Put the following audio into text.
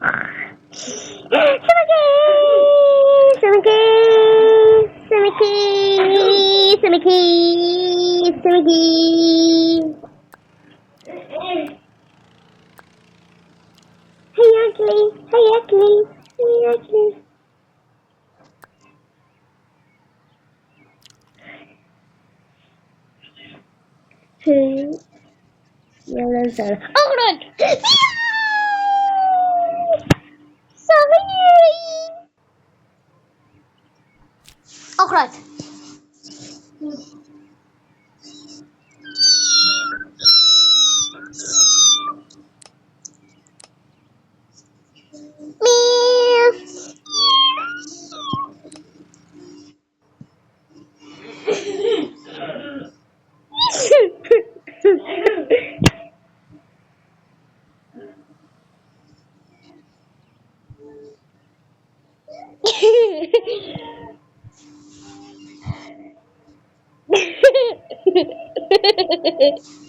سمكة سمكة سمكة سمكة سمكة. هيا أكلي هيا أكلي هيا أكلي. يلا نسأل أخرج. صغيري أخرج. ميو.